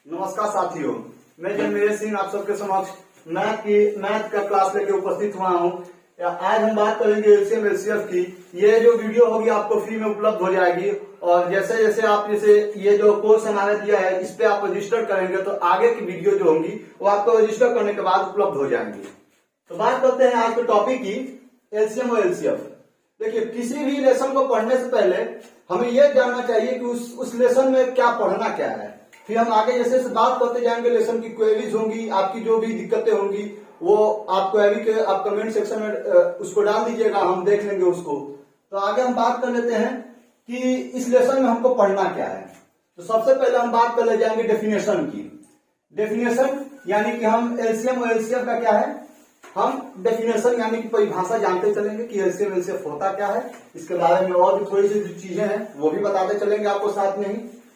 नमस्कार साथियों, मैं जन्मेश सिंह आप सबके समक्ष मैथ का क्लास लेके उपस्थित हुआ हूँ। आज हम बात करेंगे एलसीएम एलसीएफ की। ये जो वीडियो होगी आपको फ्री में उपलब्ध हो जाएगी और जैसे जैसे आप ये जो कोर्स हमारा दिया है इस पे आप रजिस्टर करेंगे तो आगे की वीडियो जो होंगी वो आपको रजिस्टर करने के बाद उपलब्ध हो जाएंगी। तो बात करते हैं आज के टॉपिक की, एलसीएम और एलसीएफ। देखिए, किसी भी लेसन को पढ़ने से पहले हमें यह जानना चाहिए कि उस लेसन में क्या पढ़ना क्या है। फिर हम आगे जैसे से बात करते जाएंगे, लेसन की क्वेरीज होंगी, आपकी जो भी दिक्कतें होंगी वो आप क्वेरी के आप कमेंट सेक्शन में उसको डाल दीजिएगा, हम देख लेंगे उसको। तो आगे हम बात कर लेते हैं कि इस लेसन में हमको पढ़ना क्या है। तो सबसे पहले हम बात कर ले जाएंगे डेफिनेशन की। डेफिनेशन यानी कि हम एलसीएम और एलसीएफ का क्या है, हम डेफिनेशन यानी कि परिभाषा जानते चलेंगे कि एलसीएम एलसीएफ होता क्या है। इसके बारे में और भी थोड़ी सी जो चीजें हैं वो भी बताते चलेंगे आपको साथ में ही।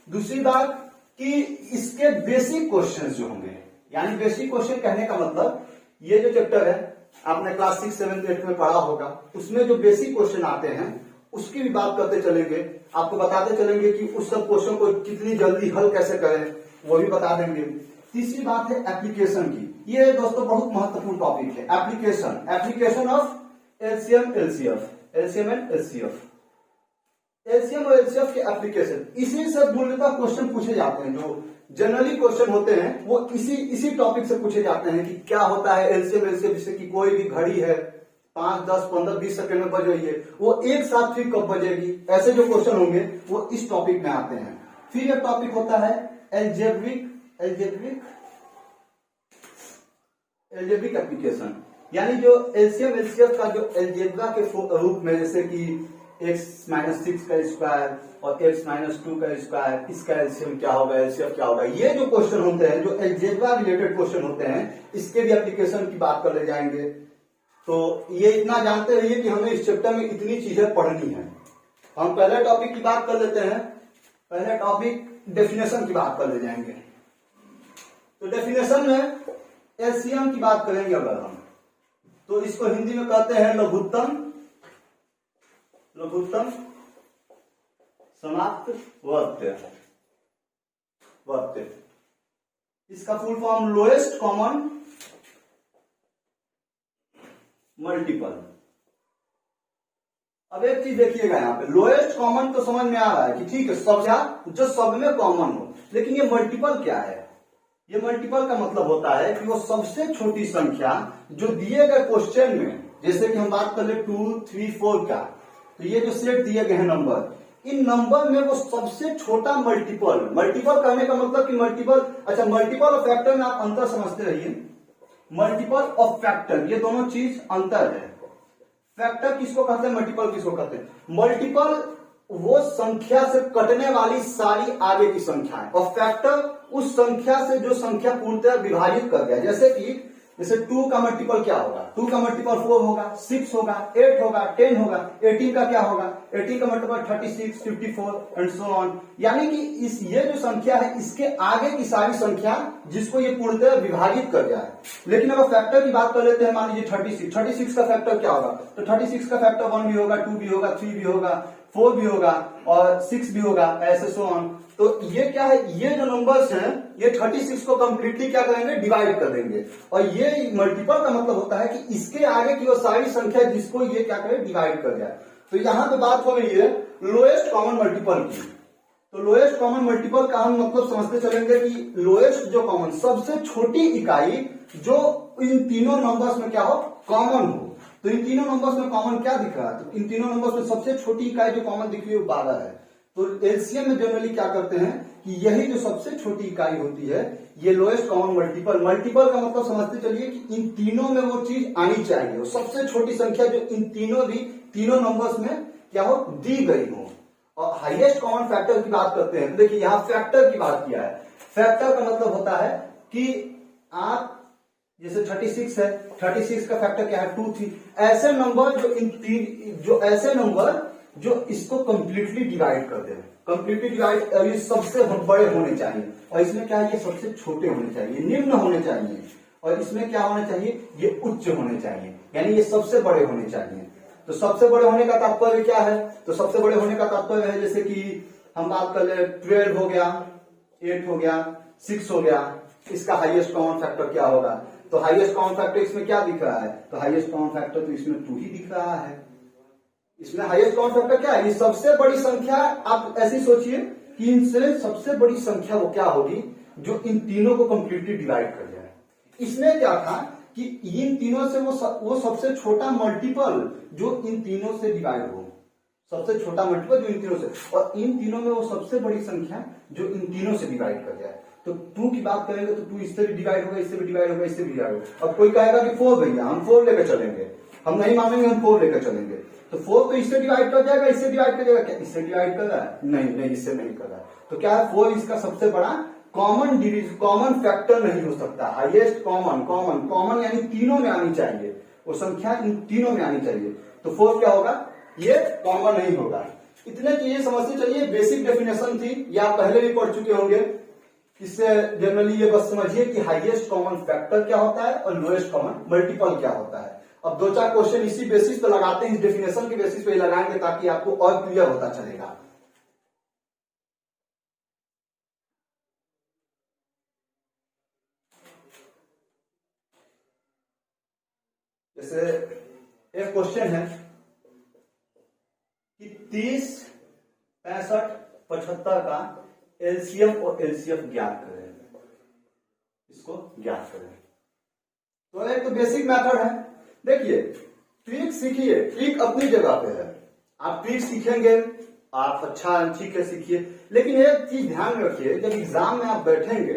दूसरी बात कि इसके बेसिक क्वेश्चन जो होंगे, यानी बेसिक क्वेश्चन कहने का मतलब ये जो चैप्टर है आपने क्लास 6, 7, 8 में पढ़ा होगा, उसमें जो बेसिक क्वेश्चन आते हैं उसकी भी बात करते चलेंगे। आपको बताते चलेंगे कि उस सब क्वेश्चन को कितनी जल्दी हल कैसे करें, वो भी बता देंगे। तीसरी बात है एप्लीकेशन की। ये दोस्तों बहुत महत्वपूर्ण टॉपिक है, application of LCM LCF, LCM and LCF. LCM और एलसीएफ के एप्लीकेशन, इसी से मूलतः क्वेश्चन पूछे जाते हैं। जो जनरली क्वेश्चन होते हैं वो इसी टॉपिक से पूछे जाते हैं कि क्या होता है एलसीएम एलसीएफ। जैसे कि कोई भी घड़ी है 5, 10, 15, 20 सेकंड में बज रही है, वो एक साथ फिर कब बजेगी, ऐसे जो क्वेश्चन होंगे वो इस टॉपिक में आते हैं। फिर यह टॉपिक होता है एल्जेब्रिक एप्लीकेशन, यानी जो एलसीएम एलसीएफ का जो एल्जेब्रा के रूप में, जैसे कि x-6 का स्क्वायर और x-2 का स्क्वायर, इसका एलसीएम क्या होगा, एलसीएफ क्या होगा, ये जो क्वेश्चन होते हैं जो एल्जेब्रा रिलेटेड क्वेश्चन होते हैं, इसके भी एप्लीकेशन की बात कर ले जाएंगे। तो ये इतना जानते रहिए कि हमें इस चैप्टर में इतनी चीजें पढ़नी है। हम पहले टॉपिक की बात कर लेते हैं। पहले टॉपिक डेफिनेशन की बात कर ले जाएंगे। तो डेफिनेशन में एलसीएम की बात करेंगे अगर हम, तो इसको हिंदी में कहते हैं लघुत्तम समाप्त वर्त्य। इसका full form lowest common multiple. अब एक चीज देखिएगा, यहाँ पे लोएस्ट कॉमन तो समझ में आ रहा है कि ठीक है, सब जो सब में कॉमन हो, लेकिन ये मल्टीपल क्या है? ये मल्टीपल का मतलब होता है कि वो सबसे छोटी संख्या जो दिए गए क्वेश्चन में, जैसे कि हम बात कर ले 2, 3, 4 का, तो ये जो सेट दिए गए हैं नंबर, इन नंबर में वो सबसे छोटा मल्टीपल कहने का मतलब कि मल्टीपल और फैक्टर में आप अंतर समझते रहिए। मल्टीपल और फैक्टर ये दोनों चीज अंतर है। फैक्टर किसको कहते हैं, मल्टीपल किसको कहते हैं? मल्टीपल वो संख्या से कटने वाली सारी आगे की संख्या है, और फैक्टर उस संख्या से जो संख्या पूर्णतः विभाजित कर गया। जैसे 2 का मल्टीपल क्या होगा? 2 का मल्टीपल 4 होगा, 6 होगा, 8 होगा, 10 होगा। 18 का क्या होगा? 18 का मल्टीपल 36, 54 एंड सो ऑन। यानी कि ये जो संख्या है इसके आगे की सारी संख्या जिसको ये पूर्णतः विभाजित कर जाए। लेकिन अगर फैक्टर की बात कर लेते हैं, मान लीजिए 36 का फैक्टर क्या होगा? तो 36 का फैक्टर 1 भी होगा, 2 भी होगा, 3 भी होगा, 4 भी होगा और 6 भी होगा, ऐसे सो ऑन। तो ये क्या है, ये जो नंबर्स हैं ये 36 को कंप्लीटली क्या करेंगे, डिवाइड कर देंगे। और ये मल्टीपल का मतलब होता है कि इसके आगे की वो सारी संख्या जिसको ये क्या करे, डिवाइड कर जाए। तो यहां पे बात हो रही है लोएस्ट कॉमन मल्टीपल की। तो लोएस्ट कॉमन मल्टीपल का हम मतलब समझते चलेंगे कि लोएस्ट जो कॉमन, सबसे छोटी इकाई जो इन तीनों नंबर्स में क्या हो, कॉमन हो। तो इन तीनों नंबर्स में कॉमन क्या दिख रहा है? तो इन तीनों नंबर्स में सबसे छोटी इकाई जो कॉमन दिख रही है वो 12 है। तो एलसीएम में जनरली क्या करते हैं कि यही जो सबसे छोटी इकाई होती है ये लोएस्ट कॉमन मल्टीपल का मतलब समझते चलिए कि इन तीनों में वो चीज आनी चाहिए, वो सबसे छोटी संख्या जो इन तीनों नंबर्स में क्या हो, दी गई हो। और हाईएस्ट कॉमन फैक्टर की बात करते हैं, तो देखिए यहां फैक्टर की बात किया है। फैक्टर का मतलब होता है कि आप जैसे 36 है, 36 का फैक्टर क्या है, 2, 3। ऐसे नंबर जो इसको कंप्लीटली डिवाइड कर दे, कंप्लीटली डिवाइड, ये सबसे बड़े होने चाहिए। और इसमें क्या है, ये सबसे छोटे होने चाहिए, निम्न होने चाहिए। और इसमें क्या होना चाहिए, ये उच्च होने चाहिए, यानी ये सबसे बड़े होने चाहिए। तो सबसे बड़े होने का तात्पर्य क्या है? तो सबसे बड़े होने का तात्पर्य है जैसे कि हम बात कर ले 12 हो गया, 8 हो गया, 6 हो गया। इसका हाईएस्ट कॉमन फैक्टर क्या होगा? तो हाईएस्ट कॉमन फैक्टर इसमें क्या दिख रहा है? तो हाईएस्ट कॉमन फैक्टर तो इसमें 2 ही दिख रहा है। इसमें हाईएस्ट कॉमन फैक्टर क्या है? ये सबसे बड़ी संख्या। आप ऐसी सोचिए कि इनसे सबसे बड़ी संख्या वो क्या होगी जो इन तीनों को कंप्लीटली डिवाइड कर जाए। इसमें क्या था कि इन तीनों से वो सबसे छोटा मल्टीपल जो इन तीनों से डिवाइड हो, सबसे छोटा मल्टीपल जो इन तीनों से, और इन तीनों में वो सबसे बड़ी संख्या जो इन तीनों से डिवाइड कर जाए। तो 2 की बात करेंगे तो 2 इससे भी डिवाइड होगा, इससे भी डिवाइड होगा, इससे भी डिवाइड होगा। अब कोई कहेगा कि 4 भैया हम 4 लेकर चलेंगे, हम नहीं मानेंगे, हम 4 लेकर चलेंगे। तो 4 तो इससे डिवाइड कर जाएगा, इससे डिवाइड कर जाएगा, क्या इससे डिवाइड कर रहा है? नहीं, इससे नहीं कर रहा है। तो क्या है? 4 इसका सबसे बड़ा कॉमन फैक्टर नहीं हो सकता। हाईएस्ट कॉमन यानी तीनों में आनी चाहिए, वो संख्या इन तीनों में आनी चाहिए। तो 4 क्या होगा? ये कॉमन नहीं होगा। इतने चीजें समझते चलिए। बेसिक डेफिनेशन थी, ये आप पहले भी पढ़ चुके होंगे। इससे जनरली ये बस समझिए कि हाईएस्ट कॉमन फैक्टर क्या होता है और लोएस्ट कॉमन मल्टीपल क्या होता है। अब 2-4 क्वेश्चन इसी बेसिस पे लगाते हैं, इस डेफिनेशन के बेसिस पे लगाएंगे ताकि आपको और क्लियर होता चलेगा। जैसे एक क्वेश्चन है कि 30, 65, 75 का एलसीएम और एलसीएफ ज्ञात करें। इसको ज्ञात करें। तो एक तो बेसिक मेथड है। देखिए ट्रिक सीखिए, ट्रिक अपनी जगह पे है। आप ट्रिक सीखेंगे, आप अच्छा ठीक है सीखिए, लेकिन एक चीज ध्यान में रखिए, जब एग्जाम में आप बैठेंगे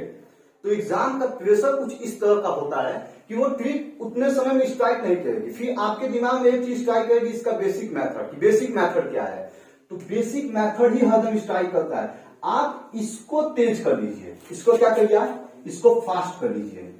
तो एग्जाम का प्रेशर कुछ इस तरह का होता है कि वो ट्रिक उतने समय में स्ट्राइक नहीं करेगी। फिर आपके दिमाग में एक चीज स्ट्राइक करेगी, इसका बेसिक मेथड। बेसिक मेथड क्या है? तो बेसिक मेथड ही हरदम स्ट्राइक करता है। आप इसको तेज कर लीजिए, इसको क्या करिए, इसको फास्ट कर लीजिए।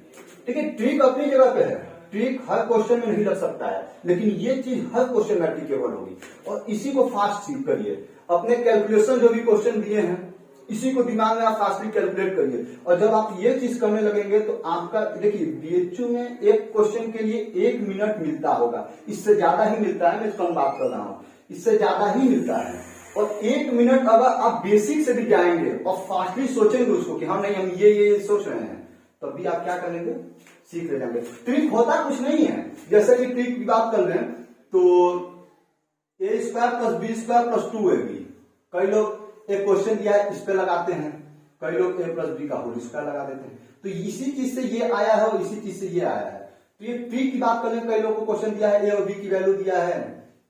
ठीक है, ट्रिक अपनी जगह पे है, ट्रिक हर क्वेश्चन में नहीं लग सकता है, लेकिन ये चीज हर क्वेश्चन में एप्लीकेबल होगी। और इसी को फास्ट सीख करिए। अपने कैलकुलेशन जो भी क्वेश्चन दिए हैं, इसी को दिमाग में आप फास्टली कैलकुलेट करिए। और जब आप ये चीज करने लगेंगे तो आपका, देखिए बीएचयू में एक क्वेश्चन के लिए 1 मिनट मिलता होगा, इससे ज्यादा ही मिलता है। मैं कम बात कर रहा हूं, इससे ज्यादा ही मिलता है। और 1 मिनट अगर आप बेसिक से भी जाएंगे और फास्टली सोचेंगे उसको कि हाँ नहीं हम ये सोच रहे हैं, तब भी आप क्या करेंगे, सीख ले जाएंगे। ट्रिक होता कुछ नहीं है। जैसे कि ट्रिक की बात कर रहे हैं तो a² + b² + 2ab। कई लोग एक क्वेश्चन दिया है इस पे लगाते हैं, कई लोग a + b का होल स्क्वायर लगा देते हैं। तो इसी चीज से ये आया है और इसी चीज से ये आया है। तो ये ट्रिक की बात करें, कई लोगों को क्वेश्चन दिया है a और b की वैल्यू दिया है,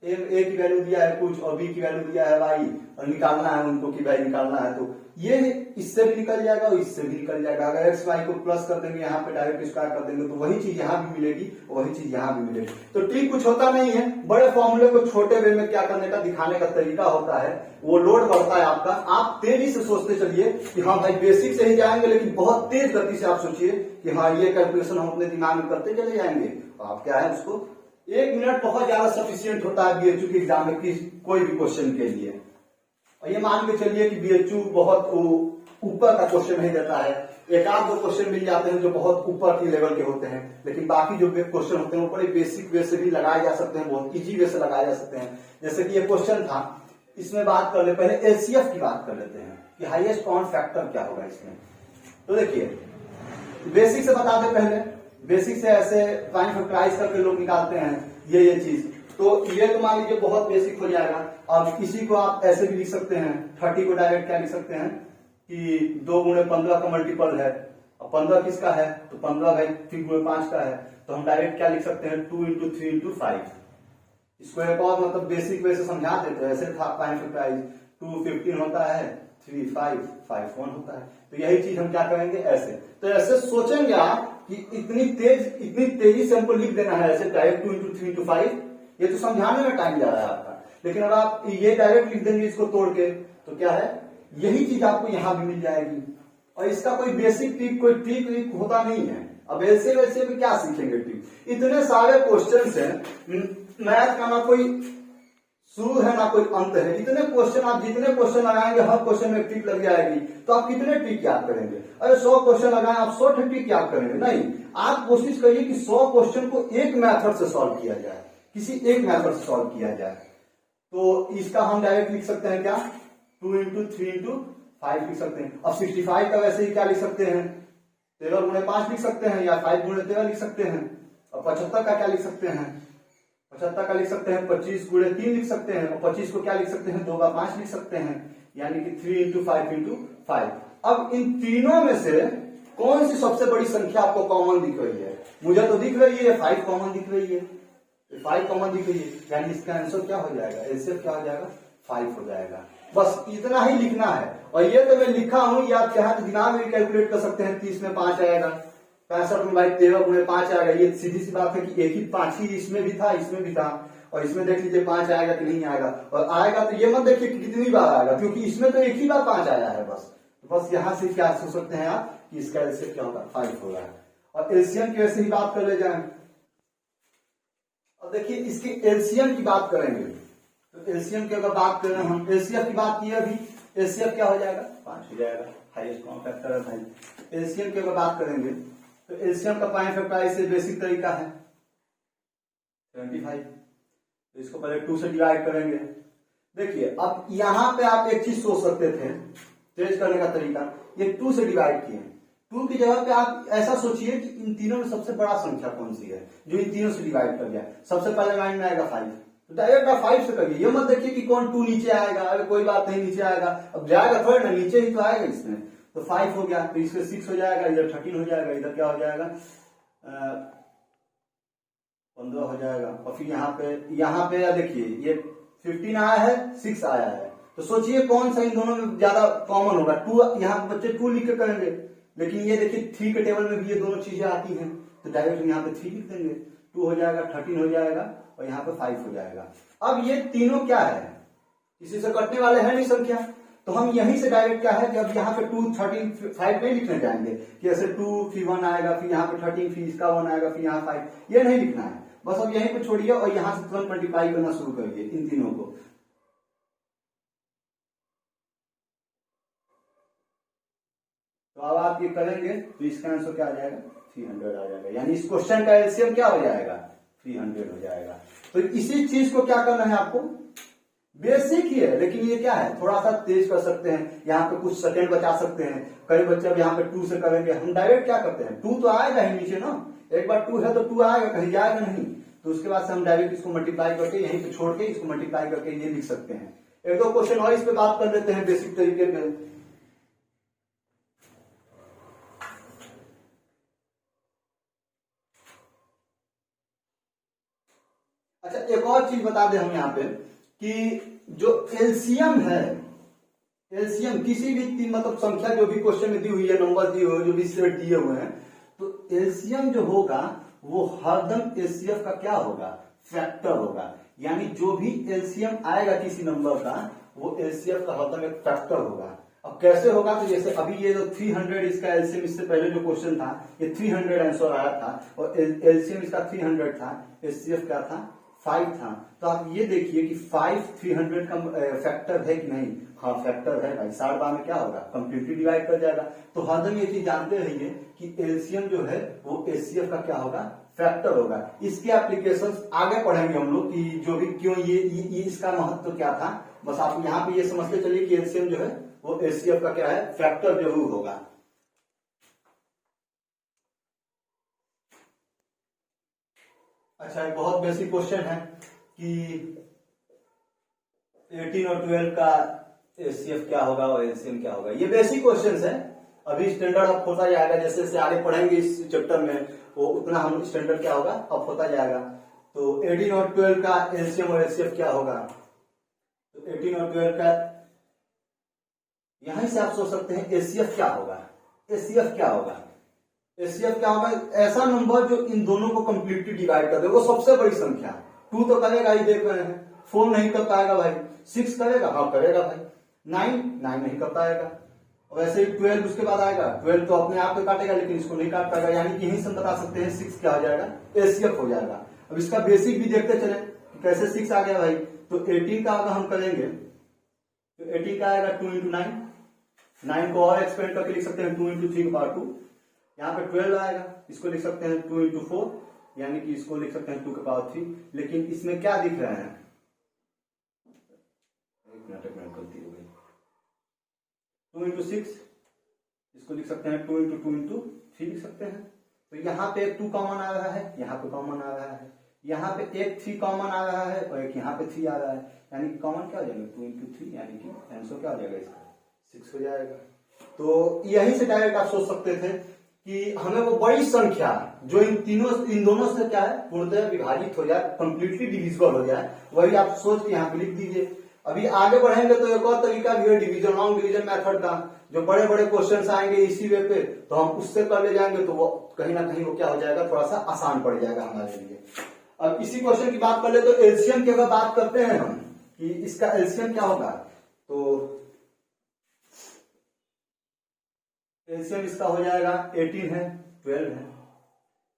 ए की वैल्यू दिया है कुछ और बी की वैल्यू दिया है वाई, और निकालना है उनको कि वाई निकालना है। तो ये इससे भी निकल जाएगा और इससे भी निकल जाएगा। अगर एक्स वाई को प्लस कर देंगे, यहाँ पे डायरेक्ट स्क्वायर कर देंगे, तो वही चीज यहाँ भी मिलेगी और वही चीज यहाँ भी मिलेगी। तो ट्रिक कुछ होता नहीं है, बड़े फॉर्मूले को छोटे वे में क्या करने का दिखाने का तरीका होता है। वो लोड बढ़ता है आपका। आप तेजी से सोचते चलिए कि हाँ भाई बेसिक से ही जाएंगे, लेकिन बहुत तेज गति से आप सोचिए कि हाँ ये कैलकुलेशन हम अपने दिमाग में करते चले जाएंगे। आप क्या है उसको 1 मिनट बहुत ज्यादा सफिशियंट होता है बीएचयू के एग्जाम में कोई भी क्वेश्चन के लिए। और ये मान के चलिए कि बीएचयू बहुत ऊपर का क्वेश्चन नहीं देता है, 1-2 क्वेश्चन मिल जाते हैं जो बहुत ऊपर की लेवल के होते हैं, लेकिन बाकी जो क्वेश्चन होते हैं वो बड़े बेसिक वे से भी लगाए जा सकते हैं, बहुत इजी वे से लगाए जा सकते हैं। जैसे कि ये क्वेश्चन था, इसमें बात कर ले, पहले एलसीएफ की बात कर लेते हैं कि हाईएस्ट कॉमन फैक्टर क्या होगा इसमें। तो देखिए बेसिक से बता दे, पहले बेसिक से ऐसे प्राइम फैक्टराइज करके लोग निकालते हैं ये चीज। तो ये तो मान लीजिए बहुत बेसिक हो जाएगा। अब इसी को आप ऐसे भी लिख सकते हैं, 30 को डायरेक्ट क्या लिख सकते हैं कि 2 × 15 का मल्टीपल है। अब 15 किसका है, तो 15 भाई 3 × 5 का है, तो हम डायरेक्ट क्या लिख सकते हैं 2 × 3 × 5। इसको एक और मतलब बेसिक वे से समझा देते हैं। ऐसे था प्राइम फैक्टराइज 2 15 होता है, 3 5 5 1 होता है। तो यही चीज हम क्या करेंगे ऐसे। तो ऐसे सोचेंगे आप कि इतनी तेजी से हमको लिख देना है ऐसे डायरेक्ट 2 × 3 × 5, ये तो समझाने में टाइम जा रहा है आपका। लेकिन अगर आप ये डायरेक्ट लिख देंगे इसको तोड़ के, तो क्या है यही चीज आपको यहां भी मिल जाएगी। और इसका कोई बेसिक ट्रिक, कोई ट्रिक होता नहीं है। अब ऐसे वैसे भी क्या सीखेंगे ट्रिक, इतने सारे क्वेश्चन हैं, मैथ का ना कोई शुरू है ना कोई अंत है। इतने क्वेश्चन, आप जितने क्वेश्चन लगाएंगे हर क्वेश्चन में ट्रिक लग जाएगी, तो आप कितने ट्रिक याद करेंगे। अरे 100 क्वेश्चन लगाएं, आप 100 ट्रिक याद करेंगे नहीं। आप कोशिश करिए कि 100 क्वेश्चन को एक मेथड से सॉल्व किया जाए, किसी एक मेथड से सॉल्व किया जाए। तो इसका हम डायरेक्ट लिख सकते हैं क्या 2 × 3 × 5 लिख सकते हैं। अब 65 का वैसे ही क्या लिख सकते हैं, 13 गुणे 5 लिख सकते हैं, या 5 गुणे 13 लिख सकते हैं। और 75 का क्या लिख सकते हैं, 75 का लिख सकते हैं 25 गुणे 3 लिख सकते हैं, और 25 को क्या लिख सकते हैं, 2 का 5 लिख सकते हैं, यानी कि 3 इंटू 5 इंटू 5। अब इन तीनों में से कौन सी सबसे बड़ी संख्या आपको कॉमन दिख रही है? मुझे तो दिख रही है 5 कॉमन दिख रही है, 5 कॉमन दिख रही है, यानी इसका आंसर क्या हो जाएगा, एलसीएम क्या हो जाएगा, 5 हो जाएगा। बस इतना ही लिखना है। और ये तो मैं लिखा हूं, या चाहे तो दिमाग में कैलकुलेट कर सकते हैं। 30 में 5 आएगा, 65 में भाई 13 में 5 आएगा। ये सीधी सी बात है कि एक ही 5 ही इसमें भी था, इसमें भी था, और इसमें देख लीजिए 5 आएगा कि नहीं आएगा। और आएगा तो ये मत देखिए कि कितनी बार आएगा, क्योंकि इसमें तो एक ही बार 5 आया है बस। तो बस यहां से क्या सोच सकते हैं आप कि इसका एलसीएम क्या होगा, 5 होगा। और एलसीएम की वैसे ही बात कर ले जाए। अब देखिए इसके एलसीएम की बात करेंगे, तो एलसीएम की अगर बात करें हम, एलसीएफ की बात की अभी, एलसीएफ क्या हो जाएगा, 5 हो जाएगा, हाईएस्ट कॉमन फैक्टर है भाई। एलसीएम की अगर बात करेंगे तो एलसीएम का पाई फैक्टर से बेसिक तरीका है 75। तो इसको पहले 2 से डिवाइड करेंगे। देखिए अब यहां पे आप एक चीज सोच सकते थे, चेंज करने का तरीका, ये 2 से डिवाइड किए, 2 की जगह पे आप ऐसा सोचिए कि इन तीनों में सबसे बड़ा संख्या कौन सी है जो इन तीनों से डिवाइड कर दिया। सबसे पहले माइंड में आएगा 5, तो डायरेक्ट आप 5 से करिए। ये मत देखिए कि कौन 2 नीचे आएगा, अरे कोई बात नहीं नीचे आएगा, अब जाएगा थोड़ा ना, नीचे ही तो आएगा इसमें। तो 5 हो गया, तो इसमें 6 हो जाएगा, इधर 13 हो जाएगा, इधर क्या हो जाएगा 15 हो जाएगा। और फिर यहाँ पे देखिए ये 15 आया है, 6 आया है, तो सोचिए कौन सा इन दोनों में ज्यादा कॉमन होगा। 2 यहाँ बच्चे 2 लिख के करेंगे, लेकिन ये देखिए 3 के टेबल में भी ये दोनों चीजें आती हैं, तो डायरेक्ट यहाँ पे 3 लिख देंगे, 2 हो जाएगा, 13 हो जाएगा, और यहाँ पे 5 हो जाएगा। अब ये तीनों क्या है, किसी से कटने वाले हैं नहीं संख्या, तो हम यहीं से डायरेक्ट क्या है कि अब यहाँ पे 2, 13, 5 नहीं लिखने जाएंगे कि ऐसे 2 फिर 1 आएगा, फिर यहाँ पे 13 फिर इसका 1 आएगा, फिर यहाँ 5, ये नहीं लिखना है। बस अब यहीं पे छोड़िए और यहां से तुरंत मल्टीप्लाई करना शुरू करिए इन तीनों को। तो अब आप ये करेंगे तो इसका आंसर क्या आ जाएगा, 300 आ जाएगा, यानी इस क्वेश्चन का एलसीएम क्या हो जाएगा, 300 हो जाएगा। तो इसी चीज को क्या करना है आपको, बेसिक ही है, लेकिन ये क्या है थोड़ा सा तेज कर सकते हैं, यहाँ पे कुछ सेकंड बचा सकते हैं। कई बच्चे अब यहाँ पे 2 से करेंगे, हम डायरेक्ट क्या करते हैं, 2 तो आएगा ही नीचे ना, एक बार 2 है तो 2 आएगा, कहीं जाएगा नहीं, तो उसके बाद से हम डायरेक्ट इसको मल्टीप्लाई करके यहीं पे छोड़ के इसको मल्टीप्लाई करके ये लिख सकते हैं। एक दो क्वेश्चन और इस पे बात कर लेते हैं बेसिक तरीके पे। अच्छा एक और चीज बता दें हम यहाँ पे कि जो एलसीएम है, एलसीएम किसी भी मतलब संख्या जो भी क्वेश्चन में दी हुई है, नंबर दिए हुए, जो भी सेट दिए हुए हैं, तो एलसीएम जो होगा वो हरदम एचसीएफ का क्या होगा, फैक्टर होगा। यानी जो भी एलसीएम आएगा किसी नंबर का वो एचसीएफ का हरदम एक फैक्टर होगा। अब कैसे होगा, तो जैसे अभी ये जो 300 इसका एलसीएम, इससे पहले जो क्वेश्चन था ये 300 आंसर आया था और एलसीएम इसका 300 था, एचसीएफ क्या था 5 था। तो आप ये देखिए कि 5 300 का फैक्टर है कि नहीं, हाँ फैक्टर है भाई, 60 बार में क्या होगा कंप्लीटली डिवाइड कर जाएगा। तो हरदम ये चीज जानते रहिए कि एलसीएम जो है वो एचसीएफ का क्या होगा, फैक्टर होगा। इसके एप्लीकेशंस आगे पढ़ेंगे हम लोग कि जो भी क्यों ये इसका महत्व क्या था। बस आप यहाँ पे ये समझते चलिए कि एलसीएम जो है वो एचसीएफ का क्या है, फैक्टर जरूर होगा। अच्छा एक बहुत बेसिक क्वेश्चन है कि 18 और 12 का एचसीएफ क्या होगा और एलसीएम क्या होगा। ये बेसिक क्वेश्चंस है, अभी स्टैंडर्ड अप होता जाएगा, जैसे जैसे आगे पढ़ेंगे इस चैप्टर में वो उतना हम स्टैंडर्ड क्या होगा अप होता जाएगा। तो 18 और 12 का एलसीएम और एचसीएफ क्या होगा, तो 18 और 12 का यहीं से आप सोच सकते हैं एचसीएफ क्या होगा, एचसीएफ क्या होगा, एचसीएफ क्या होगा, ऐसा नंबर जो इन दोनों को कंप्लीटली डिवाइड कर दे, वो सबसे बड़ी संख्या। 2 तो करेगा ही, देख रहे हैं, 4 नहीं कर पाएगा भाई, 6 करेगा, हाँ करेगा भाई, 9 नहीं कर पाएगा, और वैसे ही 12 उसके बाद आएगा, 12 तो अपने आप को काटेगा लेकिन इसको नहीं काट पाएगा, यानी कि यहीं से हम बता सकते हैं 6 क्या हो जाएगा, एचसीएफ हो जाएगा। अब इसका बेसिक भी देखते चले कि कैसे 6 आ गया भाई। तो 18 का अगर हम करेंगे तो 18 का आएगा 2 इंटू 9, 9 को और एक्सपेंड करके लिख सकते हैं 2 इंटू 3 का 2। यहाँ पे 12 आएगा, इसको लिख सकते हैं 2 इंटू 4, यानी कि इसको लिख सकते हैं 2 के पावर 3। लेकिन इसमें क्या दिख रहे हैं, एक मिनट गलती हो गई, 2 इंटू 6, इसको लिख सकते हैं 2 इंटू 2 इंटू 3 लिख सकते हैं। तो यहाँ पे एक 2 कॉमन आ रहा है, यहाँ पे कॉमन आ रहा है, यहाँ पे एक 3 कॉमन आ रहा है और एक यहाँ पे 3 आ रहा है, यानी कि कॉमन क्या हो जाएगा 2 इंटू 3, यानी कि आंसर क्या हो जाएगा इसका 6 हो जाएगा। तो यही से डायरेक्ट आप सोच सकते थे कि हमें वो बड़ी संख्या जो इन दोनों से क्या है पूर्णतः विभाजित हो जाए, कंप्लीटली डिविजिबल हो जाए, वही आप सोच के यहाँ पे लिख दीजिए। अभी आगे बढ़ेंगे तो एक और तरीका भी है डिवीजन, लॉन्ग डिवीजन मेथड का। जो बड़े बड़े क्वेश्चंस आएंगे इसी वे पे तो हम उससे कर ले जाएंगे, तो वो कहीं ना कहीं वो क्या हो जाएगा थोड़ा सा आसान पड़ जाएगा हमारे लिए। अब इसी क्वेश्चन की बात कर ले तो एलसीएम की अगर बात करते हैं हम कि इसका एलसीएम क्या होगा, तो एलसीएम इसका हो जाएगा 18 है 12 है,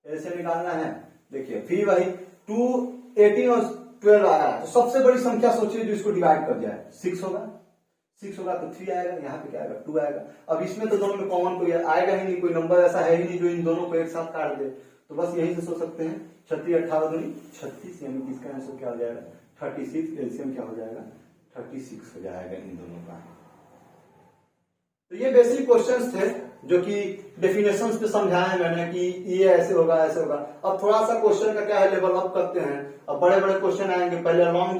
एलसीएम निकालना है। देखिए फिर वही 2 18 और 12 आया तो सबसे बड़ी संख्या सोचिए जो इसको डिवाइड कर जाए 6 होगा, 6 होगा तो 3 आएगा, यहाँ पे क्या आएगा 2 आएगा। अब इसमें तो दोनों में कॉमन कोई आएगा ही नहीं, कोई नंबर ऐसा है ही नहीं जो इन दोनों को एक साथ काट दे। तो बस यही से सोच सकते हैं 36 18 दूनी 36, यानी कि इसका आंसर क्या हो जाएगा 36, एलसीएम क्या हो जाएगा 36 हो जाएगा इन दोनों का। तो ये बेसिक क्वेश्चंस थे जो कि डेफिनेशंस पे समझाए मैंने कि ये ऐसे होगा ऐसे होगा। अब थोड़ा सा क्वेश्चन का क्या है लेवल अप करते हैं, अब बड़े बड़े क्वेश्चन आएंगे, पहले लॉन्ग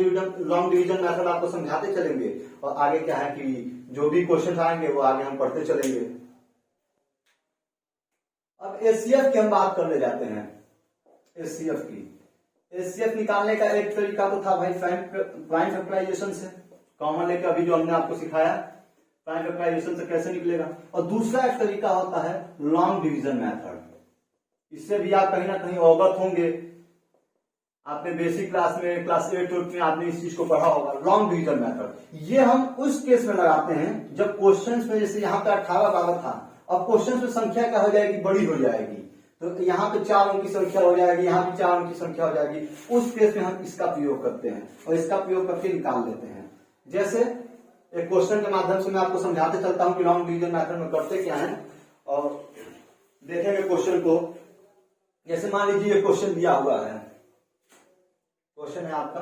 डिवीजन मेथड आपको समझाते चलेंगे और आगे क्या है कि जो भी क्वेश्चन आएंगे वो आगे हम पढ़ते चलेंगे। अब एचसीएफ की हम बात करने जाते हैं। एचसीएफ की एचसीएफ निकालने का एक तरीका तो था भाई प्राइम फैक्टराइजेशन से, कॉमन लेके अभी जो हमने आपको सिखाया प्राइम फैक्टराइजेशन से कैसे निकलेगा। और दूसरा एक तरीका होता है लॉन्ग डिवीजन मेथड, इससे भी आप कहीं ना कहीं अवगत होंगे, आपने बेसिक क्लास में क्लास 8 में आपने इस चीज को पढ़ा होगा। लॉन्ग डिवीजन मेथड ये हम उस केस में लगाते हैं जब क्वेश्चंस में जैसे यहाँ पे 18 बाबा था, अब क्वेश्चंस में संख्या क्या हो जाएगी बड़ी हो जाएगी, तो यहाँ पे 4 अंक की संख्या हो जाएगी, यहाँ पे 4 अंक की संख्या हो जाएगी, उस केस में हम इसका प्रयोग करते हैं और इसका प्रयोग करके निकाल लेते हैं। जैसे एक क्वेश्चन के माध्यम से मैं आपको समझाते चलता हूं कि लॉन्ग डिवीजन मेथड में करते क्या है और देखेंगे क्वेश्चन को। जैसे मान लीजिए ये क्वेश्चन दिया हुआ है, क्वेश्चन है आपका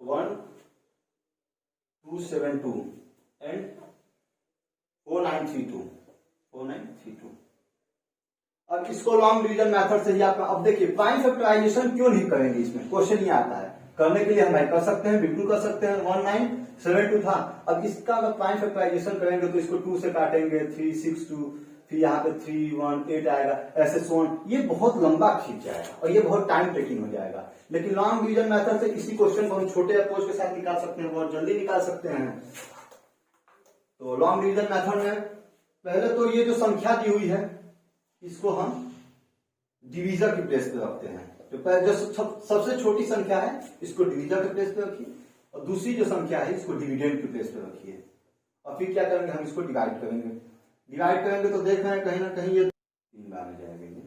1272 एंड 4932। अब इसको लॉन्ग डिवीजन मेथड से ही आप, अब देखिए प्राइम फैक्टराइजेशन क्यों नहीं करेंगे, इसमें क्वेश्चन ही आता है, करने के लिए हम कर सकते हैं, बिल्कुल कर सकते हैं। 1972 था, अब इसका अगर प्राइम फैक्टराइजेशन करेंगे तो इसको 2 से काटेंगे 3 6 2, फिर यहाँ पे 3 1 8 आएगा, ऐसे सोन, ये बहुत लंबा खींच जाएगा और ये बहुत टाइम टेकिंग हो जाएगा। लेकिन लॉन्ग डिवीजन मेथड से इसी क्वेश्चन को हम छोटे अप्रोच के साथ निकाल सकते हैं, बहुत जल्दी निकाल सकते हैं। तो लॉन्ग डिवीजन मेथड में पहले तो ये जो संख्या दी हुई है इसको हम डिवीजर की प्लेस पे रखते हैं, जो सबसे छोटी संख्या है इसको डिवीजर के प्लेस पे रखिए और दूसरी जो संख्या है इसको डिविडेंड के प्लेस पे रखिए और फिर क्या करेंगे हम इसको डिवाइड करेंगे। डिवाइड करेंगे तो देख रहे हैं कहीं ना कहीं ये 3 बार में जाएगा ये,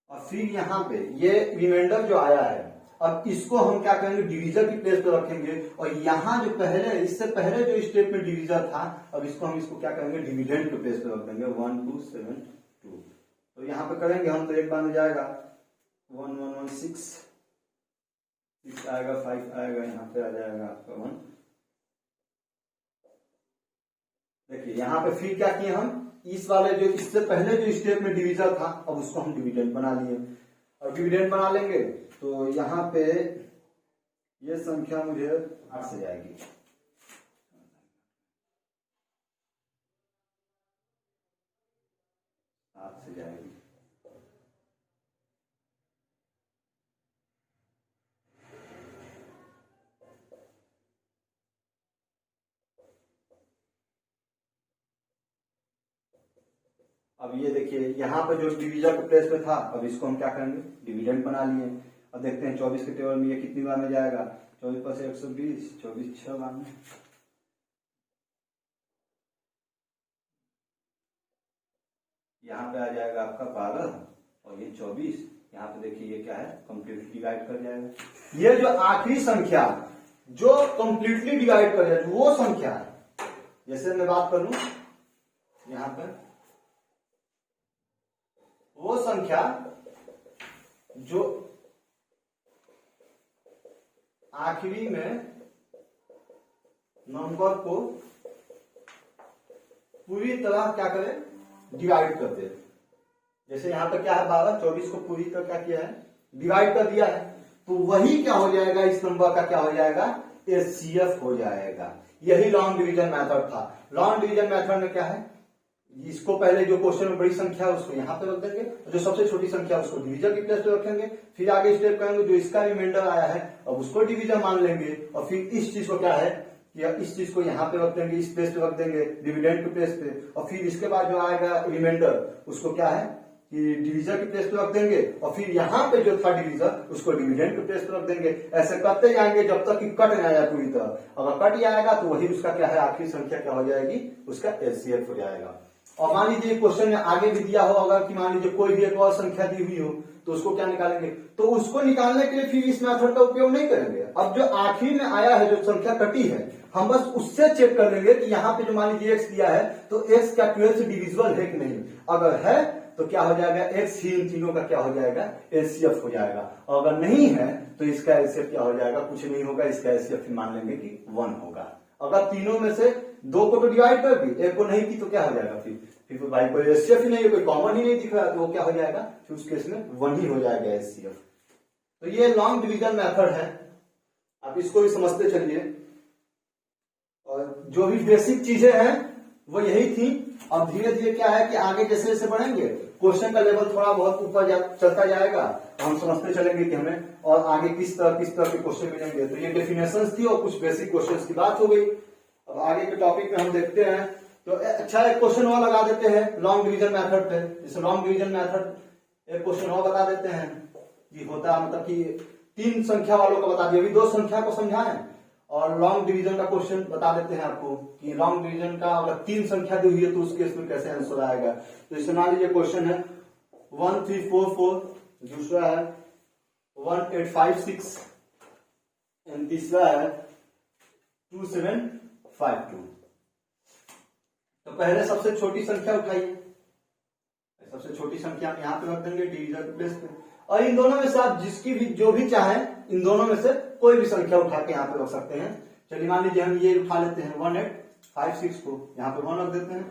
और फिर यहाँ पे ये रिमाइंडर जो आया है अब इसको हम क्या करेंगे डिवीजर की प्लेस पे रखेंगे और यहाँ जो पहले इससे पहले जो स्टेप में डिवीजर था अब इसको हम इसको क्या करेंगे डिविडेंड के प्लेस पे रख देंगे 1272। तो यहाँ पे करेंगे हम तो एक बार में जाएगा 1116 6 आएगा 5 आएगा, यहाँ पे आ जाएगा आपका 1। देखिए यहाँ पे फिर क्या किए हम इस वाले जो इससे पहले जो स्टेप में डिवीजर था अब उसको हम डिविडेंड बना लिए और डिविडेंड बना लेंगे तो यहाँ पे ये संख्या मुझे 8 से जाएगी, से जाएगी। अब ये देखिए यहाँ पे जो डिवीजर के प्लेस पे था अब इसको हम क्या करेंगे डिविडेंड बना लिए। अब देखते हैं 24 के टेबल में ये कितनी बार में जाएगा, 24 पर से 120, 24 6 बार में, यहाँ पे आ जाएगा आपका 12 और ये 24, यहाँ पे देखिए ये क्या है कंप्लीटली डिवाइड कर जाएगा। ये जो आखिरी संख्या जो कंप्लीटली डिवाइड कर जाए वो संख्या है, जैसे मैं बात करूं यहाँ पर वो संख्या जो आखिरी में नंबर को पूरी तरह क्या करें डिवाइड कर दे। जैसे यहां पर क्या है 12, 24 को पूरी तरह क्या किया है डिवाइड कर दिया है, तो वही क्या हो जाएगा इस नंबर का क्या हो जाएगा एचसीएफ हो जाएगा। यही लॉन्ग डिवीजन मेथड था। लॉन्ग डिवीजन मेथड में क्या है, इसको पहले जो क्वेश्चन में बड़ी संख्या है उसको यहाँ पे रख देंगे, जो सबसे छोटी संख्या है उसको डिवीजर की प्लेस पे रखेंगे, फिर आगे स्टेप करेंगे जो इसका रिमाइंडर आया है अब उसको डिवीजर मान लेंगे, और फिर इस चीज को क्या है या इस चीज को यहाँ पे रख देंगे, इस प्लेस पे रख देंगे डिविडेंड के प्लेस पे, और फिर इसके बाद जो आएगा रिमाइंडर उसको क्या है कि डिवीजर की प्लेस पे रख देंगे, और फिर यहाँ पे जो था डिवीजर उसको डिविडेंड के प्लेस पे रख देंगे। ऐसे करते जाएंगे जब तक कि कट न आया पूरी तरह। अगर कट जाएगा तो वही उसका क्या है आखिरी संख्या क्या हो जाएगी उसका एचसीएफ हो जाएगा। और मान लीजिए क्वेश्चन में आगे भी दिया हो अगर कि मान लीजिए कोई भी एक और संख्या दी हुई हो तो उसको क्या निकालेंगे, तो उसको निकालने के लिए फिर इस मेथड का उपयोग नहीं करेंगे। अब जो आखिरी में आया है जो संख्या कटी है हम बस उससे चेक कर लेंगे कि यहाँ पे जो मान लीजिए एक्स दिया है तो एक्स क्या 12 से डिविजिबल है कि नहीं, अगर है तो क्या हो जाएगा एक्स ही इन तीनों का क्या हो जाएगा एचसीएफ हो जाएगा, और अगर नहीं है तो इसका एचसीएफ क्या हो जाएगा कुछ नहीं होगा, इसका एचसीएफ मान लेंगे कि 1 होगा। अगर तीनों में से 2 को तो डिवाइड कर दी एक को नहीं की तो क्या हो जाएगा फिर तो भाई कोई एचसीएफ ही नहीं है, कोई कॉमन ही नहीं दिख रहा तो वो क्या हो जाएगा फिर उस केस में 1 ही हो जाएगा एचसीएफ। तो ये लॉन्ग डिवीजन मेथड है, आप इसको भी समझते चलिए। और जो भी बेसिक चीजें हैं वो यही थी। अब धीरे धीरे क्या है कि आगे जैसे जैसे बढ़ेंगे क्वेश्चन का लेवल थोड़ा बहुत ऊपर चलता जाएगा तो हम समझते चलेंगे कि हमें और आगे किस तरह के क्वेश्चन मिलेंगे। तो ये डेफिनेशंस थी और कुछ बेसिक क्वेश्चंस की बात हो गई। अब आगे के टॉपिक में हम देखते हैं तो अच्छा एक क्वेश्चन और लगा देते हैं लॉन्ग डिवीजन मेथड पे। जैसे लॉन्ग डिवीजन मेथड एक क्वेश्चन और बता देते हैं कि होता है मतलब कि 3 संख्या वालों को बता दिया, अभी 2 संख्या को समझाएं और लॉन्ग डिवीजन का क्वेश्चन बता देते हैं आपको कि लॉन्ग डिवीजन का अगर 3 संख्या दी हुई है तो उस केस में कैसे आंसर आएगा। तो इसे मान लीजिए क्वेश्चन है 1344, दूसरा है 1856 एंड तीसरा है 2752। तो पहले सबसे छोटी संख्या उठाइए, सबसे छोटी संख्या यहाँ पे रख देंगे डिवीजर के प्लेस पे, और इन दोनों में से आप जिसकी भी जो भी चाहे इन दोनों में से कोई भी संख्या उठा के यहाँ पे रख सकते हैं। चलिए मान लीजिए हम ये उठा लेते हैं 1856 को यहाँ पे 1 रख देते हैं।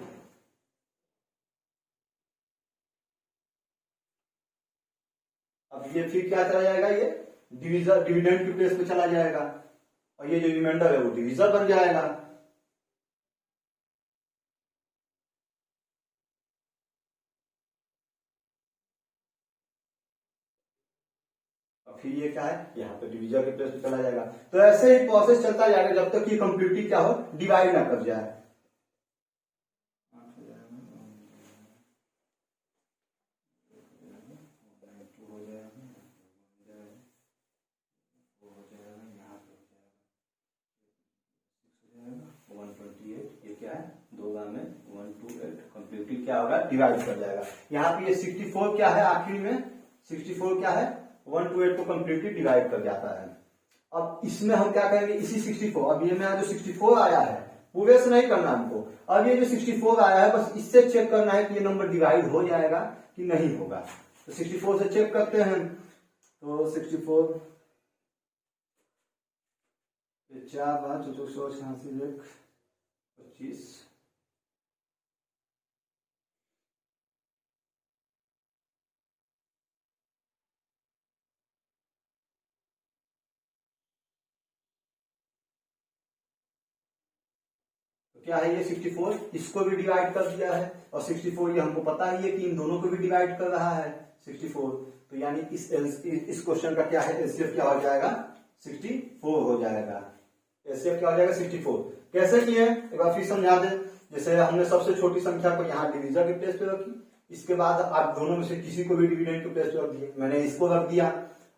अब ये फिर क्या चला जाएगा, ये डिवीजर डिविडेंड की प्लेस पे चला जाएगा और ये जो रिमाइंडर है वो डिवीजर बन जाएगा। फिर ये क्या है यहाँ पे डिवीजर के प्लेस पे चला जाएगा। तो ऐसे ही प्रोसेस चलता जाएगा जब तक कि कंप्लीटली क्या हो डिवाइड ना कर जाए। ये क्या है 2 में 128 कंप्लीटली क्या होगा डिवाइड कर जाएगा। यहाँ पे ये 64 क्या है आखिरी में 64 क्या है 128 को कंप्लीटली डिवाइड कर जाता है। अब इसमें हम क्या करेंगे इसी 64, अब ये मेरा जो 64 आया है पूरे से नहीं करना हमको, अब ये जो 64 आया है बस इससे चेक करना है कि ये नंबर डिवाइड हो जाएगा कि नहीं होगा। तो 64 से चेक करते हैं तो 64 4 5 486 25 क्या है ये 64 इसको भी डिवाइड कर दिया है और 64 ये हमको पता ही है कि इन दोनों को भी डिवाइड कर रहा है 64। तो यानी इस क्वेश्चन का क्या है एचसीएफ क्या हो जाएगा 64 हो जाएगा। एचसीएफ क्या हो जाएगा 64। कैसे किए एक बार फिर समझा दें। जैसे हमने सबसे छोटी संख्या को यहाँ डिवीजर के प्लेस पे रखी, इसके बाद आप दोनों में से किसी को भी डिविडेंड के प्लेस पे रख दिए, मैंने इसको रख दिया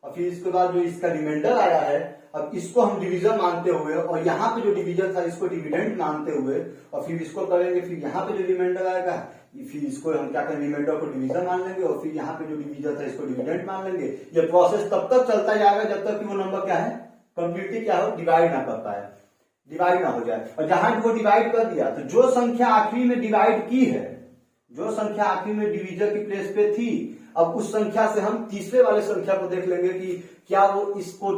और फिर इसके बाद जो इसका रिमाइंडर आया है अब इसको हम डिवीजन मानते हुए और यहाँ पे जो डिवीजन था इसको डिविडेंड मानते हुए और फिर इसको करेंगे, फिर यहाँ पे जो रिमाइंडर आएगा फिर इसको हम क्या करेंगे रिमाइंडर को डिवीजन मान लेंगे और फिर यहाँ पे जो डिवीजन था इसको डिविडेंड मान लेंगे। ये प्रोसेस तब तक चलता जाएगा जब तक कि वो नंबर क्या है कंप्लीटली क्या हो डिवाइड ना कर पाए, डिवाइड ना हो जाए। और जहां वो डिवाइड कर दिया तो जो संख्या आखिरी में डिवाइड की है, जो संख्या आखिरी में डिवीजर की प्लेस पे थी अब उस संख्या से हम तीसरे वाले संख्या को देख लेंगे कि क्या वो इसको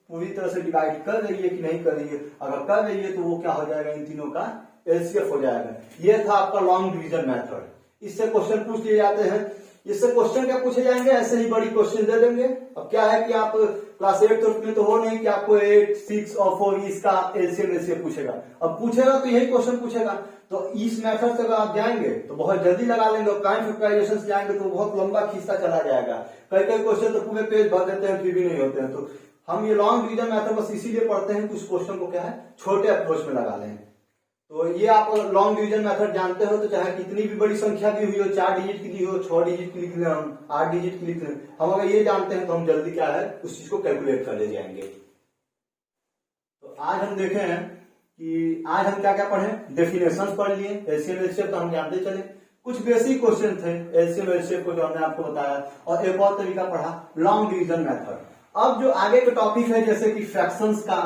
पूरी तरह से डिवाइड कर रही है कि नहीं कर रही है। अगर कर रही है तो वो क्या हो जाएगा, इन तीनों का एलसीएफ हो जाएगा। ये था आपका लॉन्ग डिवीजन मेथड। इससे क्वेश्चन पूछ लिए जाते हैं। इससे क्वेश्चन क्या पूछे जाएंगे, ऐसे ही बड़ी क्वेश्चन दे देंगे। अब क्या है कि आप क्लास 8 में तो हो नहीं कि आपको 8, 6 और 4 इसका एलसीएम पूछेगा। अब पूछेगा तो यही क्वेश्चन पूछेगा। तो इस मेथड से अगर आप जाएंगे तो बहुत जल्दी लगा लेंगे, और प्राइम फैक्टराइजेशन से जाएंगे तो बहुत लंबा खींचता चला जाएगा। कई कई क्वेश्चन तो पूरे पेज भर देते हैं फिर भी नहीं होते हैं। तो हम ये लॉन्ग डिवीजन मेथड बस इसीलिए पढ़ते हैं कि उस क्वेश्चन को क्या है छोटे अप्रोच में लगा लें। तो ये आप लॉन्ग डिवीजन मेथड जानते हो, तो चाहे कितनी भी बड़ी संख्या दी हुई हो, 4 डिजिट की दी हो, 6 डिजिट की लिख लें, हम 8 डिजिट की लिख लें, हम अगर ये जानते हैं तो हम जल्दी क्या है उस चीज को कैलकुलेट कर ले जाएंगे। तो आज हम देखे हैं कि आज हम क्या क्या पढ़े, डेफिनेशन पढ़ लिए, एलसीएम एलसीएफ तो हम जानते चले, कुछ बेसिक क्वेश्चन थे एलसीएम एलसीएफ को जो हमने आपको बताया, और एक और तरीका पढ़ा लॉन्ग डिवीजन मेथड। अब जो आगे का टॉपिक है जैसे कि फ्रैक्शंस का,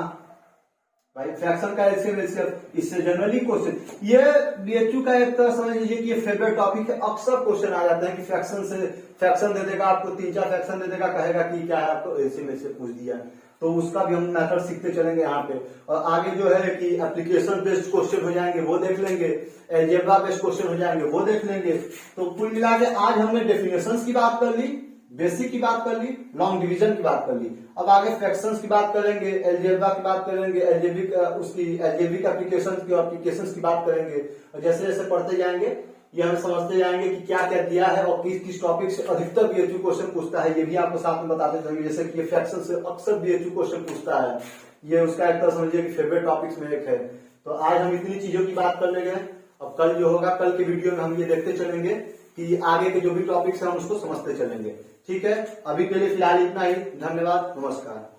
भाई फ्रैक्शन का एलसीएम एलसीएफ, इससे जनरली क्वेश्चन, ये बीएचयू का एक तरह समझ लीजिए कि ये फेवरेट टॉपिक है। अक्सर क्वेश्चन आ जाते हैं कि फ्रैक्शन से फ्रैक्शन दे देगा आपको, 3-4 फ्रैक्शन दे देगा, कहेगा कि क्या है आपको एलसीएम एलसीएफ पूछ दिया। तो उसका भी हम मेथड सीखते चलेंगे यहाँ पे। और आगे जो है कि एप्लीकेशन बेस्ड क्वेश्चन हो जाएंगे वो देख लेंगे, अलजेब्रा बेस्ड क्वेश्चन हो जाएंगे वो देख लेंगे। तो कुल मिला के आज हमने डेफिनेशंस की बात कर ली, बेसिक की बात कर ली, लॉन्ग डिवीजन की बात कर ली। अब आगे फ्रैक्शंस की बात करेंगे, अलजेब्रा की बात करेंगे, अलजेब्रिक एप्लीकेशन की और एप्लीकेशंस की बात करेंगे। और जैसे जैसे पढ़ते जाएंगे ये हम समझते जाएंगे कि क्या क्या दिया है और किस किस टॉपिक से अधिकतर बीएचयू क्वेश्चन पूछता है, ये भी आपको साथ में बताते चलेंगे। जैसे कि ये फ्रैक्शन से अक्सर बीएचयू क्वेश्चन पूछता है, ये उसका एक तरह समझिए कि फेवरेट टॉपिक्स में एक है। तो आज हम इतनी चीजों की बात कर लेंगे। अब कल जो होगा, कल के वीडियो में हम ये देखते चलेंगे कि आगे के जो भी टॉपिक्स हैं हम उसको समझते चलेंगे। ठीक है, अभी के लिए फिलहाल इतना ही। धन्यवाद, नमस्कार।